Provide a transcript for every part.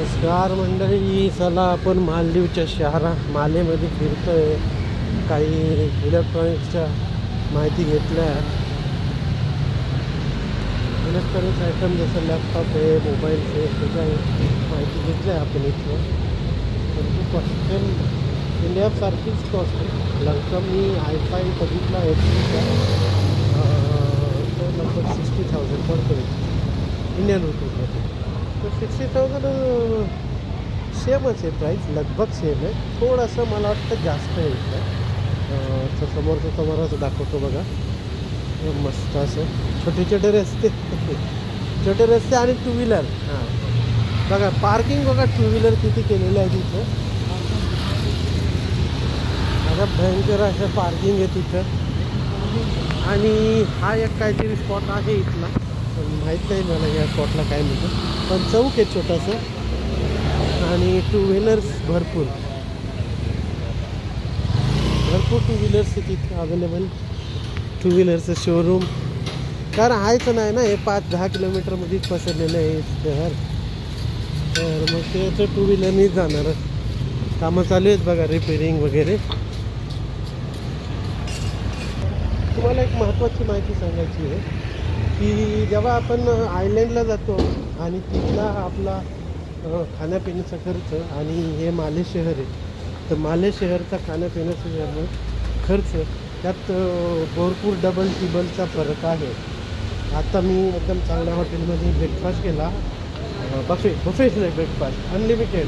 नमस्कार मंडळी, चला आपण मालदीवच्या शहरा मालेमध्ये फिरतोय. काही इलेक्ट्रॉनिक्सच्या माहिती घेतल्या. इलेक्ट्रॉनिक्स आयटम जसं लॅपटॉप आहे, मोबाईल्स आहे, त्याच्या माहिती घेतल्या आपण इथं. पण खूप कॉस्टल इंडियासारखीच कॉस्ट लगभग मी i5 बघितला आहे तर लगभग 60,000 पडतो इंडियन रुपीजमध्ये. तर 60,000 सेमच आहे प्राईस, लगभग सेम आहे. थोडंसं मला वाटतं जास्त आहे इथं. तर समोरचं समोरच दाखवतो बघा. मस्त असं छोटे छोटे रस्ते छोटे रस्ते आणि टू व्हीलर. हां बघा पार्किंग बघा, टू व्हीलर किती केलेलं आहे तिथं. बघा भयंकर असं पार्किंग आहे तिथं. आणि हा एक काहीतरी स्पॉट आहे इथला, पण माहीत नाही मला या स्पॉटला काय म्हणतं. पण चौक आहे छोटंसं आणि टू व्हीलर्स भरपूर टू व्हीलर्स आहे तिथे अवेलेबल. टू व्हीलरचं शोरूम कारण आहेच नाही ना, हे 5-10 किलोमीटरमध्येच पसरलेलं आहे शहर. तर मग ते तर टू व्हीलरनीच जाणार. कामं चालू आहेत बघा, रिपेरिंग वगैरे. तुम्हाला एक महत्त्वाची माहिती सांगायची आहे की जेव्हा आपण आयलंडला जातो आणि तिथला आपला खाण्यापिण्याचा खर्च आणि हे माले शहर आहे, तर माले शहरचा खाण्यापिण्याचा खर्च त्यात भरपूर डबल टिबलचा फरक आहे. आता मी एकदम चांगल्या हॉटेलमध्ये ब्रेकफास्ट केला, बफेच नाही ब्रेकफास्ट अनलिमिटेड.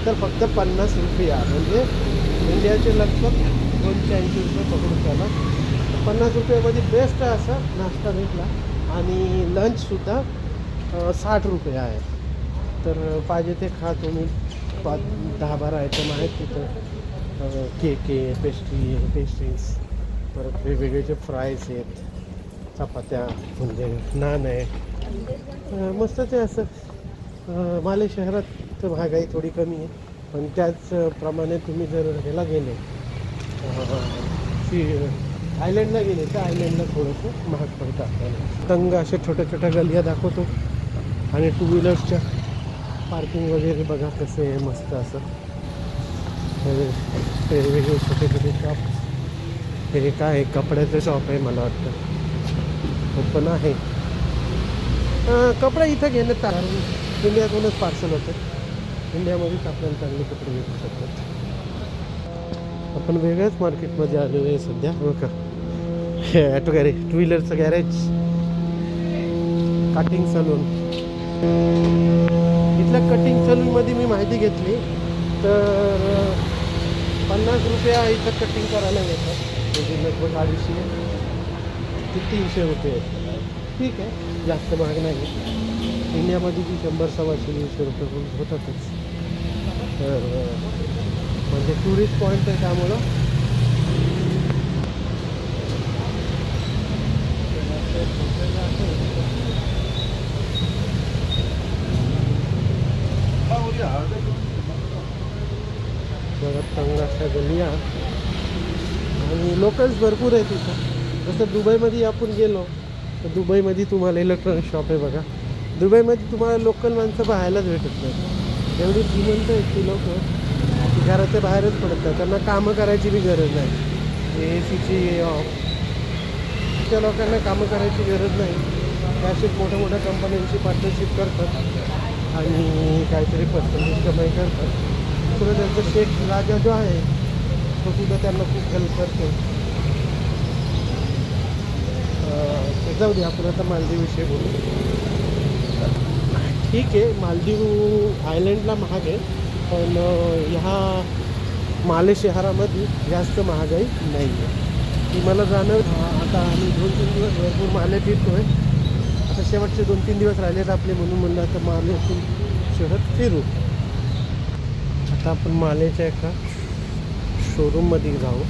तर फक्त 50 रुपये, म्हणजे इंडियाचे लगभग 280 रुपये पकडून त्याला. 50 रुपयामध्ये बेस्ट असा नाश्ता भेटला आणि लंचसुद्धा 60 रुपये आहे. तर पाहिजे ते खा तुम्ही. 10-12 आयटम आहेत तिथं. केक आहे, पेस्ट्रीज, परत वेगवेगळे जे फ्राईज आहेत, चपात्या, म्हणजे नान आहे. मस्तच आहे असं. माले शहरात महागाई थोडी कमी आहे, पण त्याचप्रमाणे तुम्ही जर ह्याला गेले आयलंडला गेले तर आयलंडला थोडंसं महाग पडतं आपल्याला. तंग अशा छोट्या छोट्या गलिया दाखवतो आणि टू व्हीलर्सच्या पार्किंग वगैरे बघा कसं आहे, मस्त असं. वेगवेगळे छोटे छोटे शॉप. हे काय आहे, कपड्याचं शॉप आहे मला वाटतं, ओपन आहे. कपडे इथं घेण्यात कारण इंडियातूनच पार्सल होतं. इंडियामध्येच आपल्याला चांगले कपडे भेटू शकतात. आपण वेगळ्याच मार्केटमध्ये आलेलो आहे सध्या. हो का, हे ॲटो गॅरेज, टू व्हीलरचं गॅरेज, कटिंग सलून. इथल्या कटिंग सलूनमध्ये मी माहिती घेतली तर 50 रुपये इथं कटिंग करायला घेतात, म्हणजे लगभग 250 ते 300 रुपये. ठीक आहे, जास्त महाग नाही. इंडियामध्ये ती 100-125 रुपये होतातच. तर म्हणजे टुरिस्ट पॉईंट आहे त्यामुळं तंग अशा गलिया आणि लोकल्स भरपूर आहे तिथं. जसं दुबईमध्ये आपण गेलो तर दुबईमध्ये तुम्हाला इलेक्ट्रॉनिक शॉप आहे बघा. दुबईमध्ये तुम्हाला लोकल माणसं पाहायलाच भेटत नाही. एवढी श्रीमंत आहेत ती लोक की घराच्या बाहेरच पडत नाही, त्यांना कामं करायची बी गरज नाही. AC त्या लोकांना कामं करायची गरज नाही. अशीच मोठ्या मोठ्या कंपन्यांची पार्टनरशिप करतात आणि काहीतरी पर्सेंटेज कमाई करतात. पुढे त्यांचा शेख राजा जो आहे तो सुद्धा त्यांना खूप हेल्प करतो. जाऊ दे, आपण आता मालदीवविषयी बोलू. ठीक आहे, मालदीव आयलंडला महाग आहे, पण ह्या माले शहरामध्ये जास्त महागाई नाही आहे. ती मला जाणवत. आता आम्ही 2-3 दिवस भरपूर माले फिरतो आहे. आता शेवटचे 2-3 दिवस राहिलेत आपले, म्हणून म्हणलं आता मालेतून शहर फिरू. आता आपण मालेच्या एका शोरूममध्ये जाऊ.